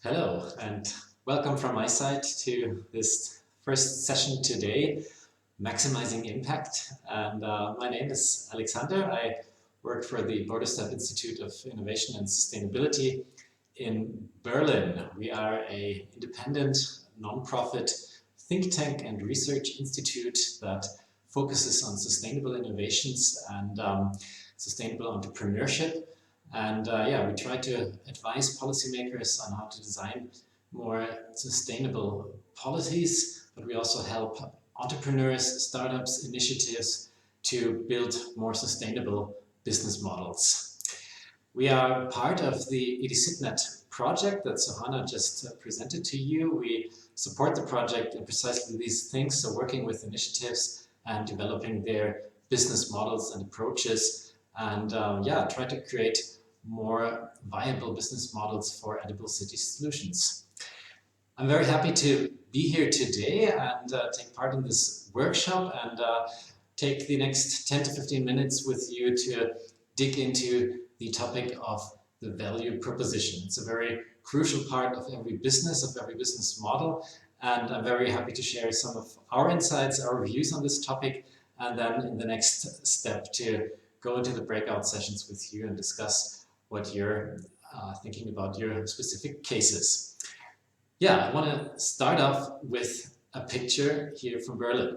Hello and welcome from my side to this first session today, Maximizing Impact. And my name is Alexander. I work for the Bordestad Institute of Innovation and Sustainability in Berlin. We are an independent, non-profit think tank and research institute that focuses on sustainable innovations and sustainable entrepreneurship. And we try to advise policymakers on how to design more sustainable policies, but we also help entrepreneurs, startups, initiatives to build more sustainable business models. We are part of the EdiCitNet project that Sohana just presented to you. We support the project in precisely these things, so working with initiatives and developing their business models and approaches, and try to create more viable business models for edible city solutions. I'm very happy to be here today and take part in this workshop and take the next 10 to 15 minutes with you to dig into the topic of the value proposition. It's a very crucial part of every business model, and I'm very happy to share some of our insights, our views on this topic, and then in the next step to go into the breakout sessions with you and discuss what you're thinking about your specific cases. I want to start off with a picture here from Berlin.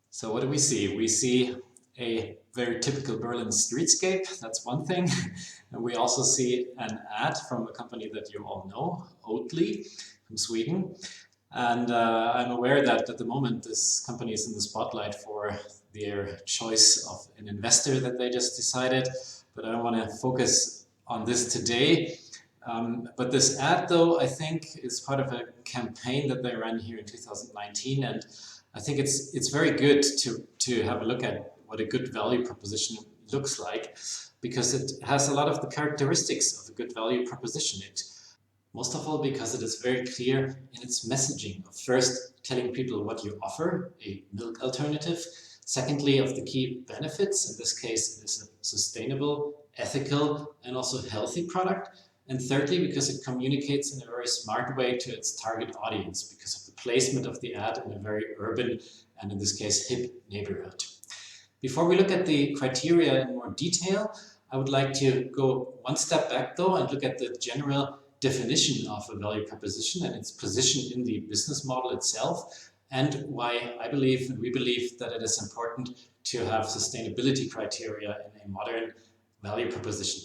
So what do we see? We see a very typical Berlin streetscape, that's one thing. And we also see an ad from a company that you all know, Oatly, from Sweden. And I'm aware that at the moment this company is in the spotlight for their choice of an investor that they just decided, but I don't want to focus on this today. But this ad, though, I think is part of a campaign that they ran here in 2019, and I think it's very good to have a look at what a good value proposition looks like, because it has a lot of the characteristics of a good value proposition. Most of all, because it is very clear in its messaging of first telling people what you offer, a milk alternative. Secondly, of the key benefits. In this case, it is a sustainable, ethical, and also healthy product. And thirdly, because it communicates in a very smart way to its target audience because of the placement of the ad in a very urban and, in this case, hip neighborhood. Before we look at the criteria in more detail, I would like to go one step back, though, and look at the general definition of a value proposition and its position in the business model itself, and why I believe and we believe that it is important to have sustainability criteria in a modern value proposition.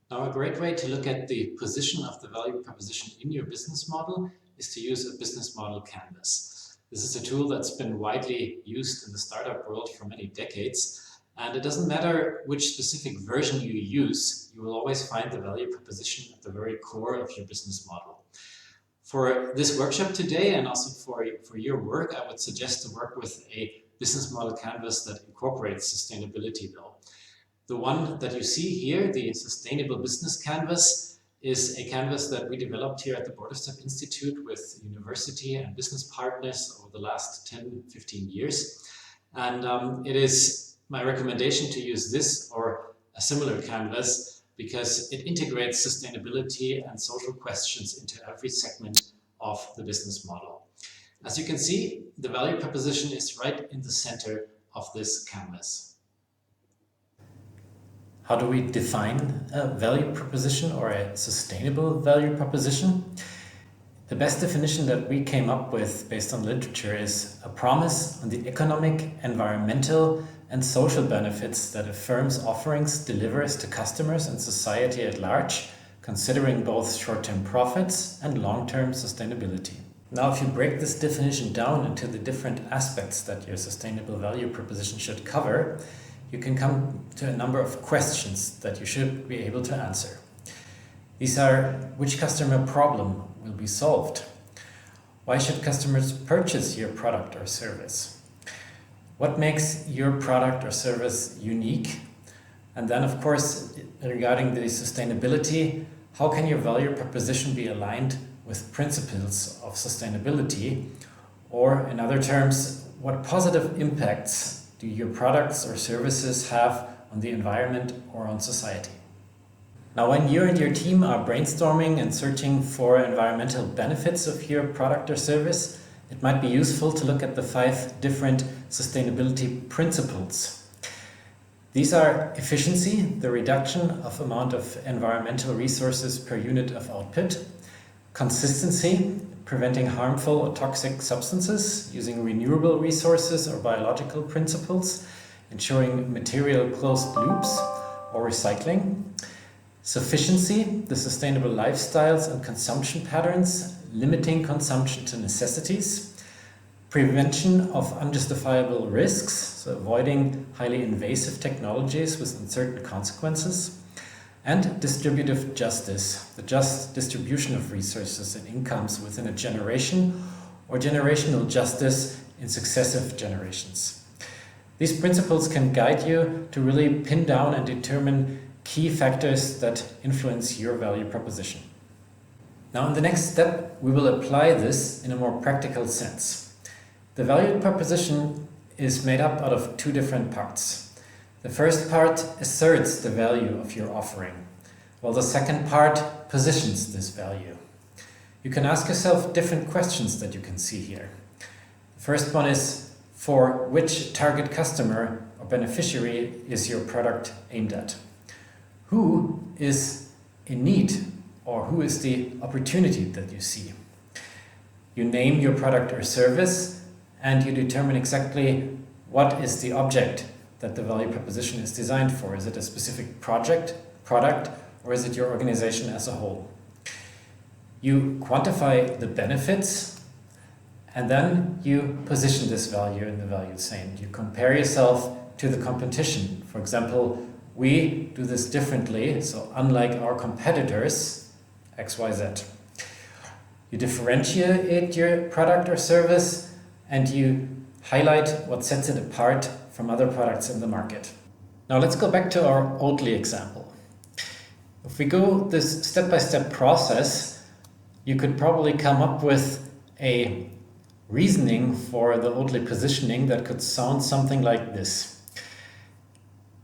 Now, a great way to look at the position of the value proposition in your business model is to use a business model canvas. This is a tool that's been widely used in the startup world for many decades. And it doesn't matter which specific version you use, you will always find the value proposition at the very core of your business model. For this workshop today, and also for your work, I would suggest to work with a business model canvas that incorporates sustainability, though. The one that you see here, the Sustainable Business Canvas, is a canvas that we developed here at the Bordestad Institute with university and business partners over the last 10, 15 years. And it is my recommendation to use this or a similar canvas because it integrates sustainability and social questions into every segment of the business model. As you can see, the value proposition is right in the center of this canvas. How do we define a value proposition or a sustainable value proposition? The best definition that we came up with based on literature is a promise on the economic, environmental, and social benefits that a firm's offerings delivers to customers and society at large, considering both short-term profits and long-term sustainability. Now, if you break this definition down into the different aspects that your sustainable value proposition should cover, you can come to a number of questions that you should be able to answer. These are: which customer problem will be solved? Why should customers purchase your product or service? What makes your product or service unique? And then, of course, regarding the sustainability, how can your value proposition be aligned with principles of sustainability? Or, in other terms, what positive impacts do your products or services have on the environment or on society? Now, when you and your team are brainstorming and searching for environmental benefits of your product or service, it might be useful to look at the 5 different sustainability principles. These are efficiency, the reduction of amount of environmental resources per unit of output; consistency, preventing harmful or toxic substances using renewable resources or biological principles, ensuring material closed loops or recycling; sufficiency, the sustainable lifestyles and consumption patterns, limiting consumption to necessities; prevention of unjustifiable risks, so avoiding highly invasive technologies with uncertain consequences; and distributive justice, the just distribution of resources and incomes within a generation, or generational justice in successive generations. These principles can guide you to really pin down and determine key factors that influence your value proposition. Now, in the next step, we will apply this in a more practical sense. The value proposition is made up out of 2 different parts. The first part asserts the value of your offering, while the second part positions this value. You can ask yourself different questions that you can see here. The first one is, for which target customer or beneficiary is your product aimed at? Who is in need, or who is the opportunity that you see? You name your product or service, and you determine exactly what is the object that the value proposition is designed for. Is it a specific product, or is it your organization as a whole? You quantify the benefits, and then you position this value in the value chain. You compare yourself to the competition. For example, we do this differently, so unlike our competitors, XYZ. You differentiate your product or service, and you highlight what sets it apart from other products in the market. Now let's go back to our Oatly example. If we go this step-by-step process, you could probably come up with a reasoning for the Oatly positioning that could sound something like this.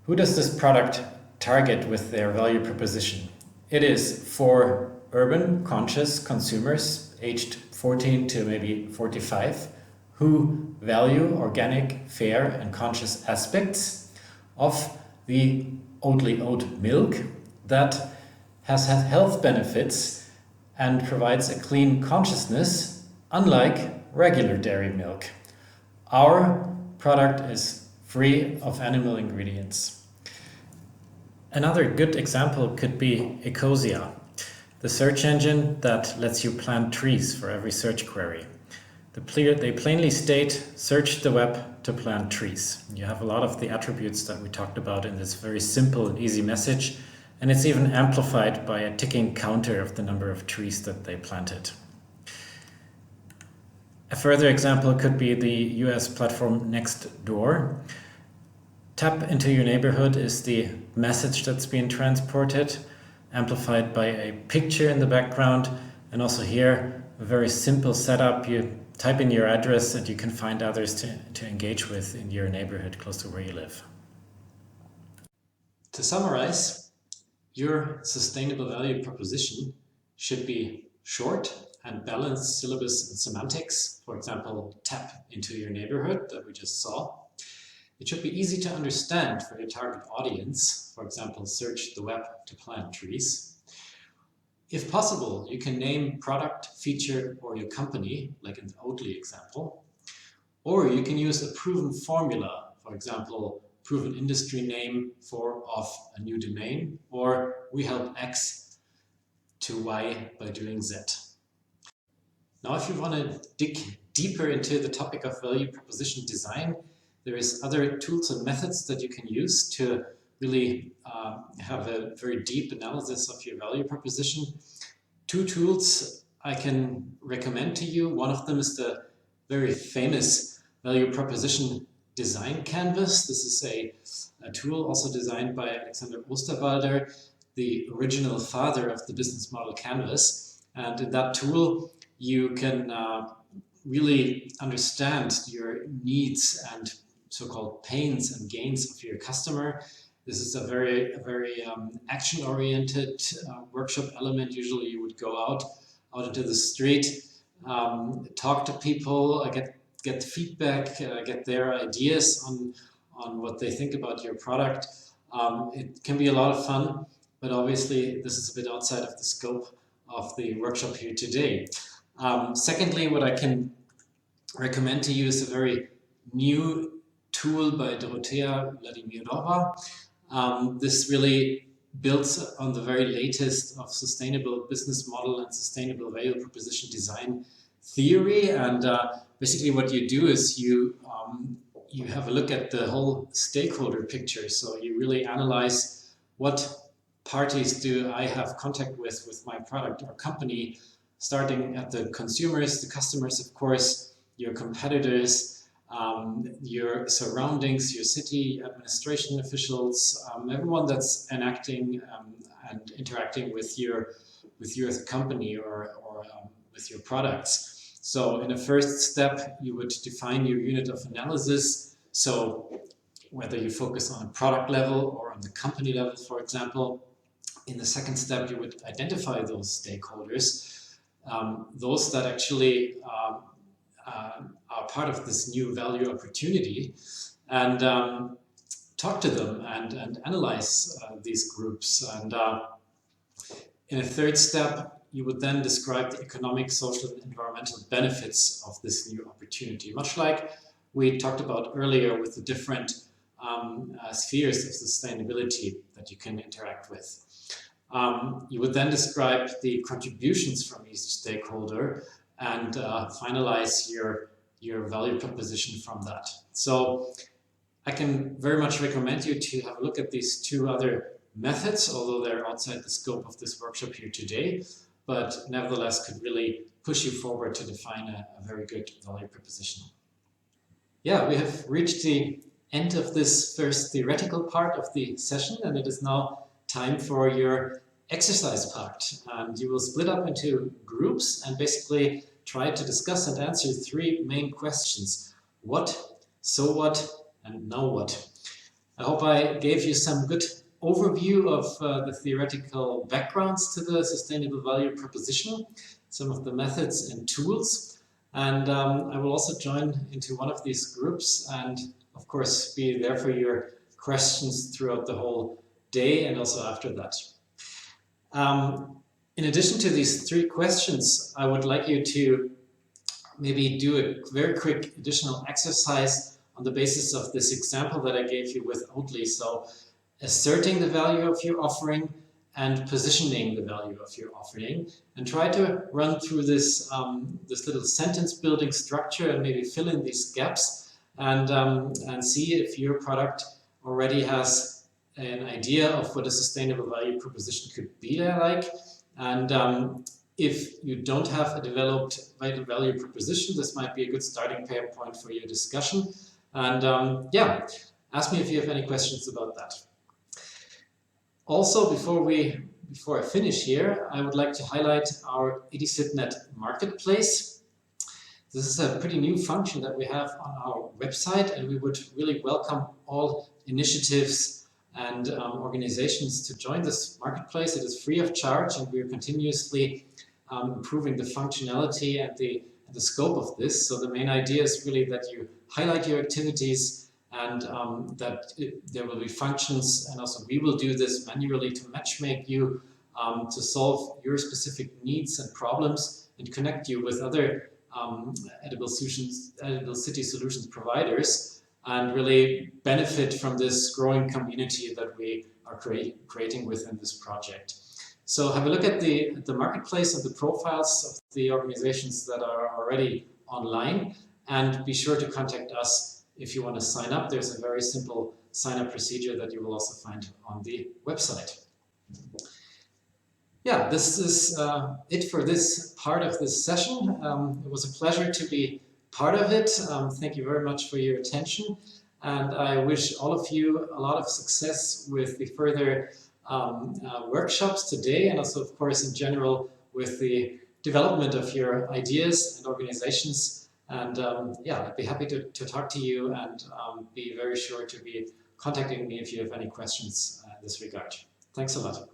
Who does this product target with their value proposition? It is for urban conscious consumers aged 14 to maybe 45 who value organic, fair and conscious aspects of the Oatly oat milk that has had health benefits and provides a clean consciousness, unlike regular dairy milk. Our product is free of animal ingredients. Another good example could be Ecosia, the search engine that lets you plant trees for every search query. They plainly state, search the web to plant trees. You have a lot of the attributes that we talked about in this very simple and easy message, and it's even amplified by a ticking counter of the number of trees that they planted. A further example could be the US platform Nextdoor. Tap into your neighborhood is the message that's being transported, amplified by a picture in the background, and also here a very simple setup. You type in your address and you can find others to engage with in your neighborhood close to where you live. To summarize, your sustainable value proposition should be short and balanced syllabus and semantics. For example, tap into your neighborhood that we just saw. It should be easy to understand for your target audience. For example, search the web to plant trees. If possible, you can name product, feature, or your company, like in the Oatly example. Or you can use a proven formula, for example, proven industry name of a new domain, or we help X to Y by doing Z. Now, if you want to dig deeper into the topic of value proposition design, there is other tools and methods that you can use to really have a very deep analysis of your value proposition. 2 tools I can recommend to you. One of them is the very famous value proposition design canvas. This is a tool also designed by Alexander Osterwalder, the original father of the business model canvas. And in that tool, you can really understand your needs and so-called pains and gains of your customer. This is a very action-oriented workshop element. Usually you would go out into the street, talk to people, get feedback, get their ideas on what they think about your product. It can be a lot of fun, but obviously this is a bit outside of the scope of the workshop here today. Secondly, what I can recommend to you is a very new tool by Dorothea Vladimirova. This really builds on the very latest of sustainable business model and sustainable value proposition design theory. And basically what you do is you have a look at the whole stakeholder picture. So you really analyze what parties do I have contact with my product or company, starting at the consumers, the customers, of course, your competitors, your surroundings, your city administration officials, everyone that's enacting and interacting with your company or with your products. So in a first step, you would define your unit of analysis. So whether you focus on a product level or on the company level, for example. In the second step, you would identify those stakeholders, those that actually are part of this new value opportunity, and talk to them and analyze these groups. And in a third step, you would then describe the economic, social, and environmental benefits of this new opportunity, much like we talked about earlier with the different spheres of sustainability that you can interact with. You would then describe the contributions from each stakeholder and finalize your value proposition from that. So I can very much recommend you to have a look at these two other methods, although they're outside the scope of this workshop here today, but nevertheless could really push you forward to define a very good value proposition. Yeah, we have reached the end of this first theoretical part of the session, and it is now time for your exercise part. And you will split up into groups and basically try to discuss and answer three main questions. What, so what, and now what? I hope I gave you some good overview of the theoretical backgrounds to the sustainable value proposition, some of the methods and tools. And I will also join into one of these groups and of course be there for your questions throughout the whole day and also after that. In addition to these three questions, I would like you to maybe do a very quick additional exercise on the basis of this example that I gave you with Oatly. So asserting the value of your offering and positioning the value of your offering, and try to run through this, this little sentence building structure and maybe fill in these gaps and see if your product already has an idea of what a sustainable value proposition could be like. And if you don't have a developed value proposition, this might be a good starting point for your discussion. And yeah, ask me if you have any questions about that. Also, before I finish here, I would like to highlight our EdiCitNet marketplace. This is a pretty new function that we have on our website, and we would really welcome all initiatives and organizations to join this marketplace. It is free of charge, and we are continuously improving the functionality and the scope of this. So the main idea is really that you highlight your activities and that there will be functions, and also we will do this manually to matchmake you to solve your specific needs and problems and connect you with other edible city solutions providers, and really benefit from this growing community that we are creating within this project. So have a look at the marketplace and the profiles of the organizations that are already online, and be sure to contact us if you want to sign up. There's a very simple sign-up procedure that you will also find on the website. Yeah, this is it for this part of this session. It was a pleasure to be part of it. Thank you very much for your attention. And I wish all of you a lot of success with the further workshops today, and also, of course, in general with the development of your ideas and organizations. And yeah, I'd be happy to talk to you and be very sure to be contacting me if you have any questions in this regard. Thanks a lot.